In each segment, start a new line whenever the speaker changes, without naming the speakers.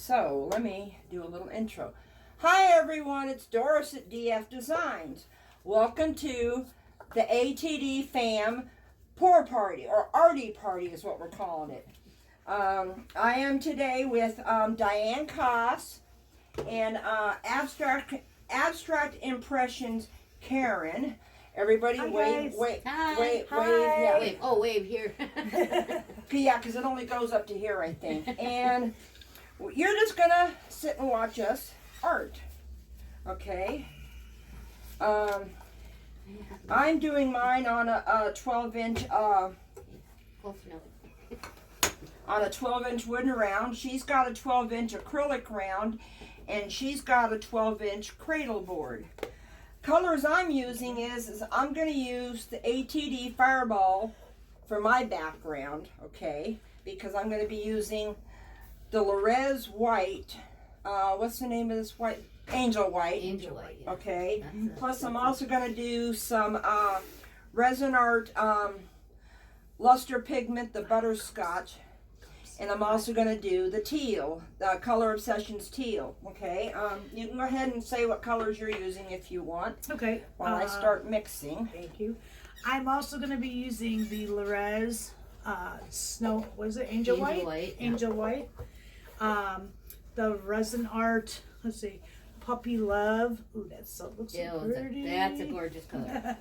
So let me do a little intro. Hi everyone, it's Doris at DF Designs. Welcome to the ATD Fam Pour Party, or Arte Party is what we're calling it. I am today with Diane Koss and Abstract Impressions Karen. Everybody
Hi,
wave,
guys.
wave,
Hi.
wave,
Hi.
yeah.
Wave. Oh, wave here.
Yeah, because it only goes up to here, I think. And you're just gonna sit and watch us art, okay? I'm doing mine on a 12-inch
Close enough.
on a 12-inch wooden round. She's got a 12-inch acrylic round, and she's got a 12-inch cradle board. Colors I'm using is I'm going to use the ATD Fireball for my background, okay? Because I'm going to be using the Lorez White. What's the name of this white? Angel White.
Angel White. Yeah.
Okay. Plus, I'm also going to do some RezinAtre luster pigment, the Butterscotch. And I'm also going to do the Teal, the Color Obsessions Teal, okay? You can go ahead and say what colors you're using if you want.
Okay.
While I start mixing.
Thank you. I'm also going to be using the Lorez Snow, what is it? Angel White? Angel White. The RezinAtre, let's see, Puppy Love. Ooh, that so looks so pretty.
That's a gorgeous color.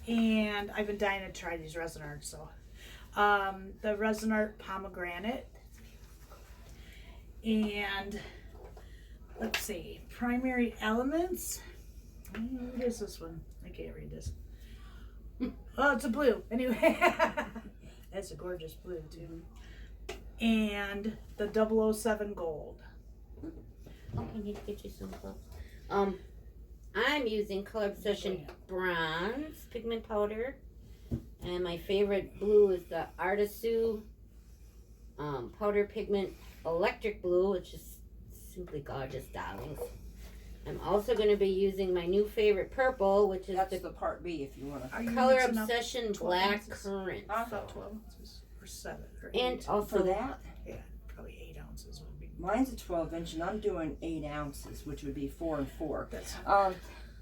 And I've been dying to try these RezinArts, so. The RezinAtre Pomagranite. And let's see, Primary Elements. What is this one? I can't read this. Oh, it's a blue. Anyway, that's a gorgeous blue too. And the 007 Gold.
Oh, I need to get you some gloves. I'm using Color Obsession Bronze pigment powder. And my favorite blue is the Artisue powder pigment electric blue, which is simply gorgeous, darlings. I'm also going to be using my new favorite purple, which is
That's the part B if you want to.
Color Obsession BlackCurrant.
About 12 ounces or 7 or 8.
And also
For that?
Yeah, probably 8 ounces would be.
Mine's a 12-inch, and I'm doing 8 ounces, which would be 4 and 4.
That's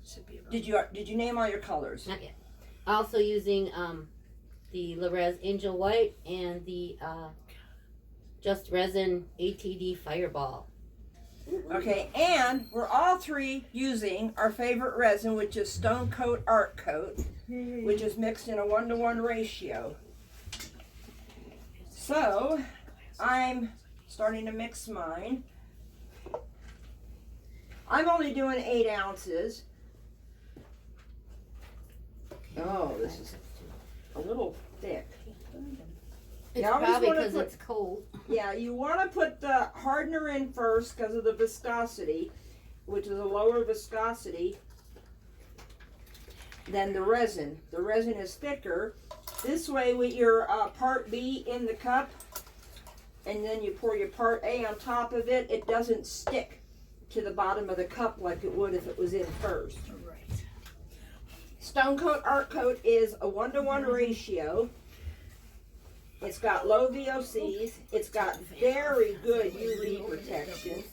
should be about.
Did you name all your colors?
Not yet. Also using the Lorez Angel White and the Just Resin ATD Fireball.
Okay, and we're all three using our favorite resin, which is Stone Coat Art Coat, which is mixed in a 1-to-1 ratio. So, I'm starting to mix mine. I'm only doing 8 ounces. Oh, this is a little thick.
It's
You always
probably
wanna
because
put-
it's cold.
Yeah, you want to put the hardener in first because of the viscosity, which is a lower viscosity than the resin. The resin is thicker. This way, with your part B in the cup, and then you pour your part A on top of it, it doesn't stick to the bottom of the cup like it would if it was in first.
Right.
Stone Coat Art Coat is a 1-to-1 ratio. It's got low VOCs. It's got very good UV protection.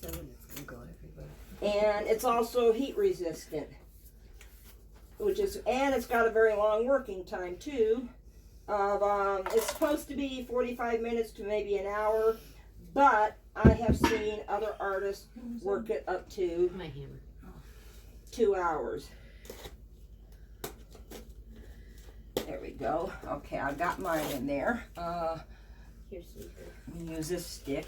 And it's also heat resistant. And it's got a very long working time too. It's supposed to be 45 minutes to maybe an hour, but I have seen other artists work it up to
My hammer.
2 hours. There we go. Okay, I got mine in there.
Here's some.
I'm gonna use this stick.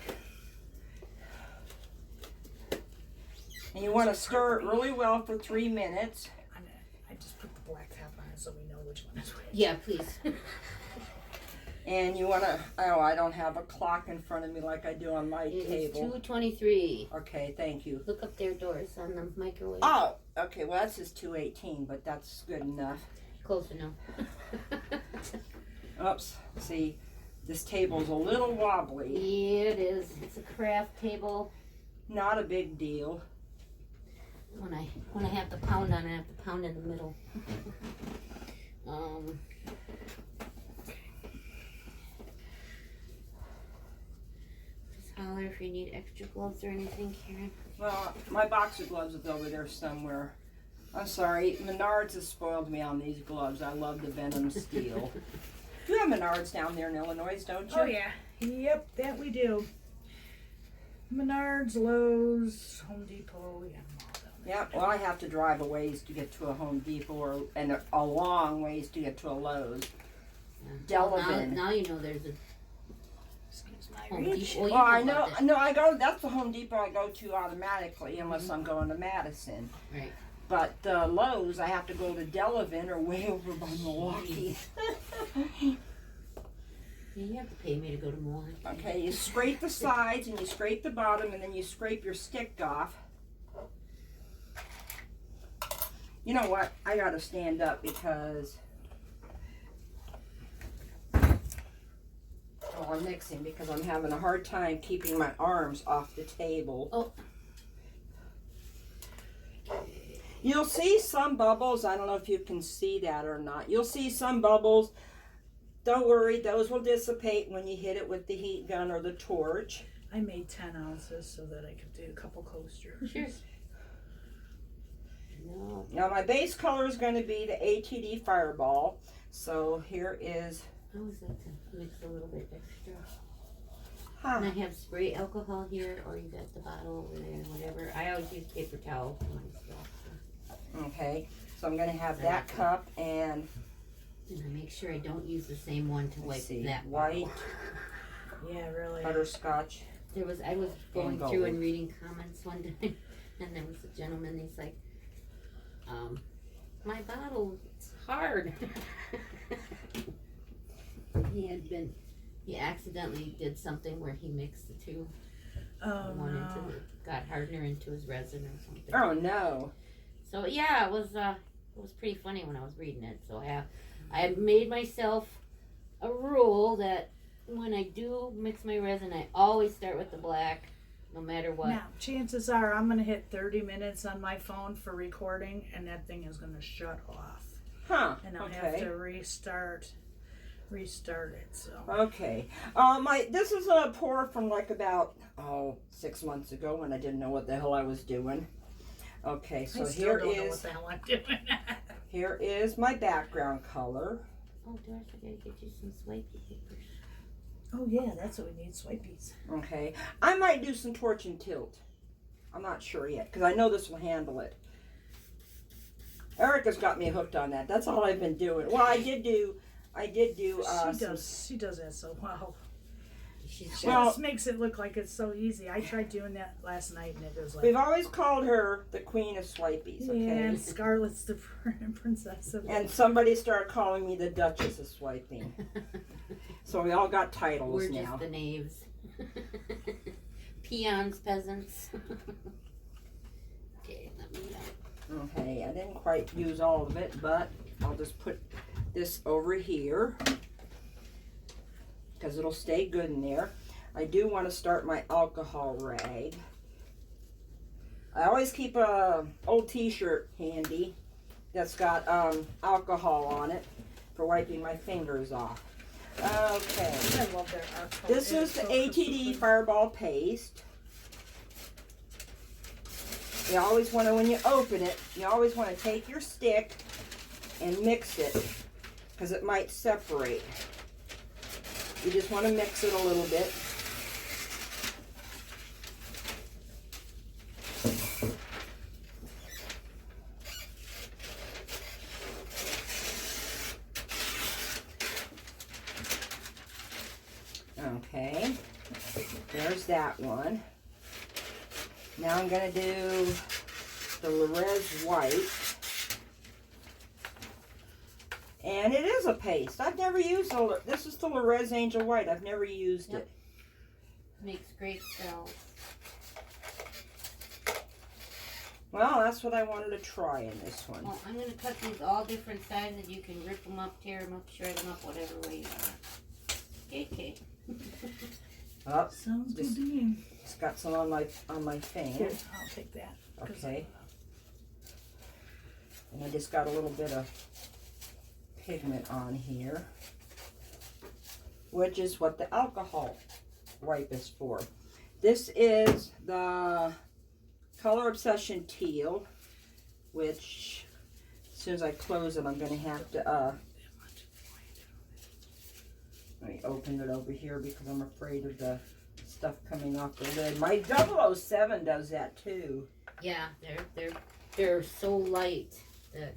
And you want to stir it really well for 3 minutes.
I just put the black cap on it so we know which one is which.
Yeah, please.
And you want to, oh, I don't have a clock in front of me like I do on my
It is
table.
2:23.
Okay, thank you.
Look up there, Doris, on the microwave.
Oh, okay, well that says 2:18, but that's good enough.
Close enough.
Oops, see, this table's a little wobbly.
Yeah, it is. It's a craft table.
Not a big deal.
When I have to pound on it, I have to pound in the middle. Just holler if you need extra gloves or anything, Karen.
Well, my box of gloves is over there somewhere. I'm sorry, Menards has spoiled me on these gloves. I love the Venom Steel. You have Menards down there in Illinois, don't you?
Oh yeah. Yep, that we do. Menards, Lowe's, Home Depot, we got them all down there.
Yeah, well, I have to drive a ways to get to a Home Depot and a long ways to get to a Lowe's.
Yeah. Well,
Delavan.
now you know there's a
Excuse my
Home
reach.
Depot. You
Well, I know,
about that.
no, I go, that's the Home Depot I go to automatically unless I'm going to Madison.
Right.
But Lowe's, I have to go to Delavan or way over by Milwaukee.
Yeah, you have to pay me to go to Milwaukee.
Okay, you scrape the sides and you scrape the bottom and then you scrape your stick off. You know what? I gotta stand up because I'm mixing because I'm having a hard time keeping my arms off the table.
Oh.
You'll see some bubbles. I don't know if you can see that or not. You'll see some bubbles. Don't worry, those will dissipate when you hit it with the heat gun or the torch.
I made 10 ounces so that I could do a couple coasters.
Sure. No.
Now my base color is going to be the ATD Fireball. So here is,
I always like to mix a little bit extra.
huh,
And I have spray alcohol here, or you got the bottle over there, whatever. I always use paper towel for my stuff. So.
okay. So I'm going to have that cup and
And I make sure I don't use the same one to wipe
let's see,
that
white,
bottle.
Yeah, really.
butterscotch.
I was going
gold.
through and reading comments one time, and there was a gentleman. He's like, "My bottle, it's hard." He accidentally did something where he mixed the two.
Oh,
One
no.
into got hardener into his resin or something.
Oh no.
So yeah, it was pretty funny when I was reading it. So I had made myself a rule that when I do mix my resin, I always start with the black, no matter what.
Now, chances are I'm going to hit 30 minutes on my phone for recording, and that thing is going to shut off.
Huh.
And I'll have
Okay.
to restart it. So
Okay. This is a pour from like about 6 months ago when I didn't know what the hell I was doing. Okay, so
I still
here
don't know what
is
the hell I'm doing.
here is my background color.
Oh, Doris, I gotta get you some swipey papers.
Oh yeah, that's what we need, swipies.
Okay, I might do some torch and tilt. I'm not sure yet because I know this will handle it. Erica's got me hooked on that. That's all I've been doing. Well, I did do.
She does that so well.
She's
Well-
This makes it look like it's so easy. I tried doing that last night and it was like,
We've always called her the queen of swipies. Okay.
yeah, Scarlett's the princess of
And somebody started calling me the Duchess of Swiping. So we all got titles
We're
now.
just the knaves. Peons, peasants. Okay, let me
Okay, I didn't quite use all of it, but I'll just put this over here because it'll stay good in there. I do want to start my alcohol rag. I always keep a old t-shirt handy that's got alcohol on it for wiping my fingers off. Okay,
I love their art.
this is the ATD Fireball paste. You always want to, when you open it, you always want to take your stick and mix it because it might separate. You just want to mix it a little bit. Okay, there's that one. Now I'm going to do the Res White. And it is a paste. I've never used this is the Res Angel White. I've never used
Yep.
it.
Makes great cells.
Well, that's what I wanted to try in this one.
Well, I'm going to cut these all different sizes. You can rip them up, tear them up, shred them up, whatever way you want. Okay.
Oh,
Sounds good
Just-
to me.
it's got some on my thing.
Here, I'll take that. 'cause
Okay. And I just got a little bit of pigment on here, which is what the alcohol wipe is for. This is the Color Obsession Teal, which as soon as I close it, I'm going to have to, let me open it over here because I'm afraid of the stuff coming off the lid. My 007 does that too.
Yeah, they're so light that.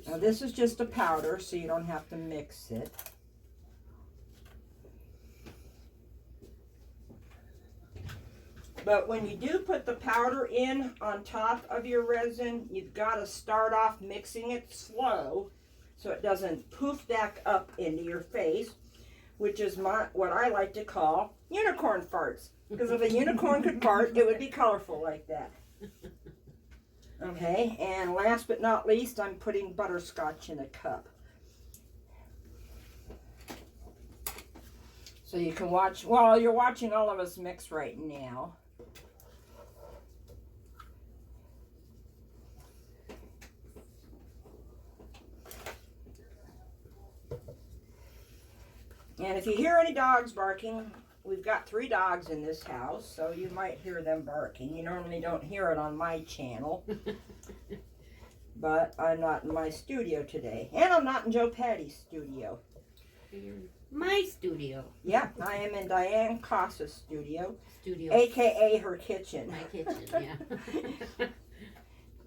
Now this is just a powder, so you don't have to mix it. But when you do put the powder in on top of your resin, you've got to start off mixing it slow so it doesn't poof back up into your face, which is what I like to call unicorn farts. Because if a unicorn could fart, it would be colorful like that. Okay, and last but not least, I'm putting butterscotch in a cup. So you can watch, well, you're watching all of us mix right now. And if you hear any dogs barking, we've got 3 dogs in this house, so you might hear them barking. You normally don't hear it on my channel. But I'm not in my studio today. And I'm not in Joe Patty's studio.
My studio.
Yeah, I am in Diane Koss's studio. AKA her kitchen.
My kitchen, yeah.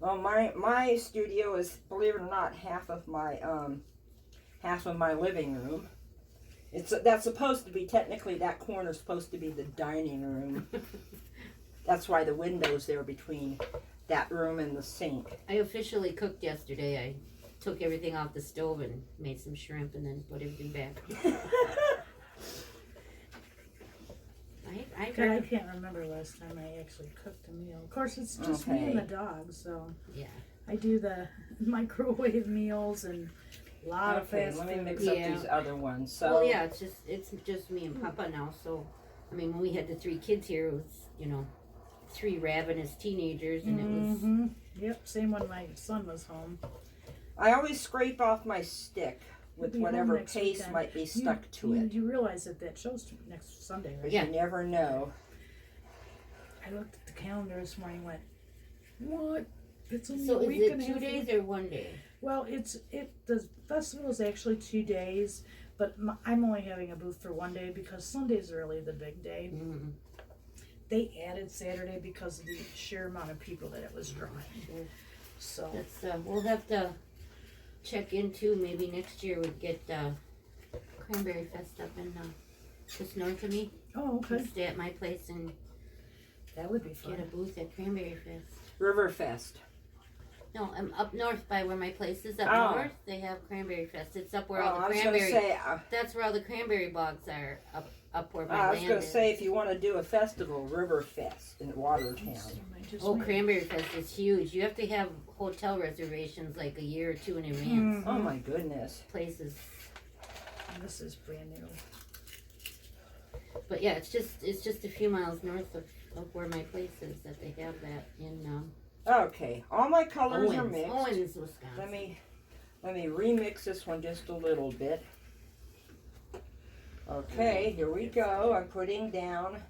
Well, my studio is, believe it or not, half of my living room. That's supposed to be, technically that corner's supposed to be the dining room. That's why the window's there between that room and the sink.
I officially cooked yesterday. I took everything off the stove and made some shrimp and then put everything back.
I can't remember last time I actually cooked a meal. Of course, it's just me and the dog, so
yeah.
I do the microwave meals and a lot of fast
let me
food.
mix up these other ones. So
well, yeah, it's just me and Papa now. So, I mean, when we had the 3 kids here, it was 3 ravenous teenagers, and it was.
Yep, same when my son was home.
I always scrape off my stick with
He'll be
whatever
home next
paste
weekend.
might be stuck to it.
You realize that show's next Sunday, right?
Yeah.
You never know.
I looked at the calendar this morning and went, what? It's only
So
a
is
week
it
and a
2
half
days
away.
or 1 day?
Well, the festival is actually 2 days, but I'm only having a booth for 1 day because Sunday's really the big day.
Mm-hmm.
They added Saturday because of the sheer amount of people that it was drawing. So
That's we'll have to check into maybe next year we'd get Cranberry Fest up in just north of me.
oh, okay,
Stay at my place and
that would be fun.
get a booth at Cranberry Fest.
Riverfest.
No, I'm up north by where my place is. Up
Oh.
north, they have Cranberry Fest. It's up where all
I
the
was going to
cranberry.
say,
That's where all the cranberry bogs are. Up where my
I was
land
going to
is.
say, if you want to do a festival, Riverfest in Watertown.
Oh, Cranberry Fest is huge. You have to have hotel reservations like a year or 2 in advance.
Oh my goodness.
Places,
This is brand new.
but yeah, it's just a few miles north of where my place is that they have that in
Okay, all my colors are
Owens,
mixed.
Wisconsin.
Let me remix this one just a little bit. Okay, here we go. I'm putting down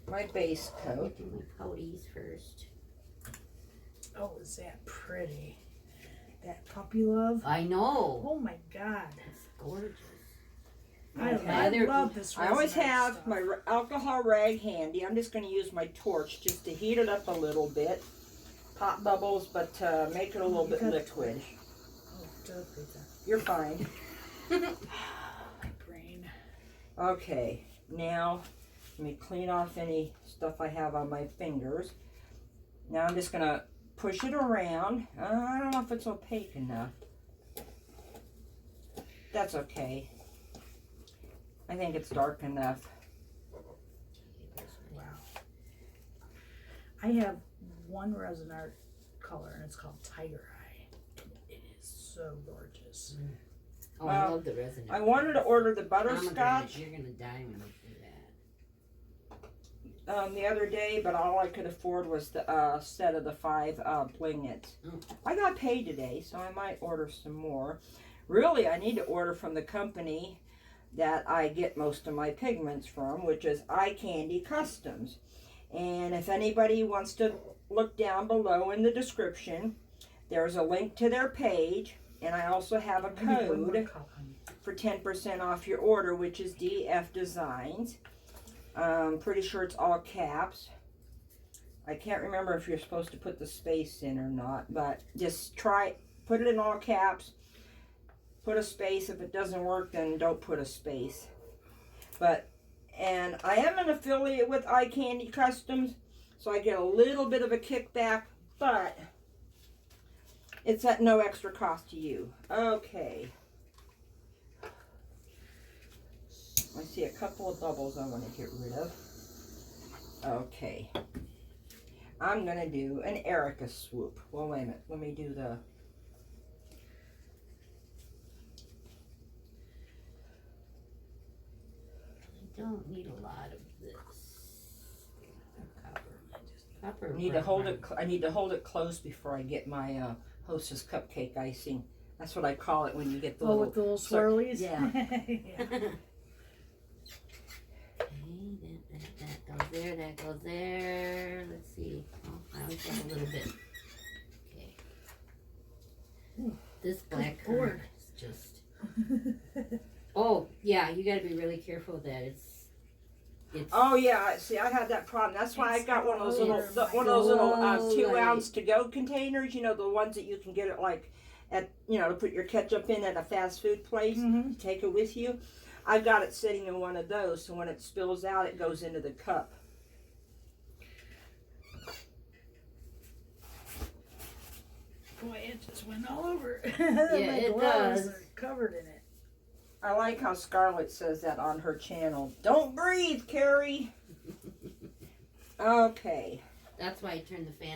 my base
I'll
coat.
do my pouties first.
Oh, is that pretty? That puppy love.
I know.
Oh my God.
It's gorgeous.
I
Okay.
love this.
I always
resin art
have
stuff.
my alcohol rag handy. I'm just going to use my torch just to heat it up a little bit. Pop bubbles, but make it a little bit liquid.
Oh, duh, pizza.
You're fine.
My brain.
Okay, now let me clean off any stuff I have on my fingers. Now I'm just going to push it around. I don't know if it's opaque enough. That's okay. I think it's dark enough.
Wow. I have one resin art color and it's called Tiger Eye. It is so gorgeous.
Oh, I love the resin.
I wanted to order the
Pomegranate,
butterscotch
you're gonna die when you see that.
the other day, but all I could afford was the set of the 5 bling it.
Oh.
I got paid today, so I might order some more. Really, I need to order from the company that I get most of my pigments from, which is Eye Candy Customs. And if anybody wants to look down below in the description, there's a link to their page, and I also have a code for 10% off your order, which is DF Designs. Pretty sure it's all caps. I can't remember if you're supposed to put the space in or not, but just put it in all caps. Put a space. If it doesn't work, then don't put a space. And I am an affiliate with Eye Candy Customs, so I get a little bit of a kickback, but it's at no extra cost to you. Okay. I see a couple of bubbles I want to get rid of. Okay. I'm going to do an Erica swoop. Well, wait a minute. Let me do the...
I don't need a lot of this. Copper.
I need to hold it close before I get my Hostess cupcake icing. That's what I call it when you get the little...
with the little swirlies?
Yeah.
Yeah.
Okay, that goes there. Let's see. Oh, I always have a little bit. Okay. This BlackCurrant is just... Oh, yeah, you gotta be really careful with that. It's
Oh yeah, see, I had that problem. That's why I got one of those little 2 ounce to go containers. You know, the ones that you can get it like at, you know, to put your ketchup in at a fast food place.
Mm-hmm.
Take it with you. I've got it sitting in one of those, so when it spills out, it goes into the cup.
Boy, it just went all over.
Yeah, it does.
Are covered in it.
I like how Scarlett says that on her channel. Don't breathe, Carrie. Okay.
That's why I turned the fan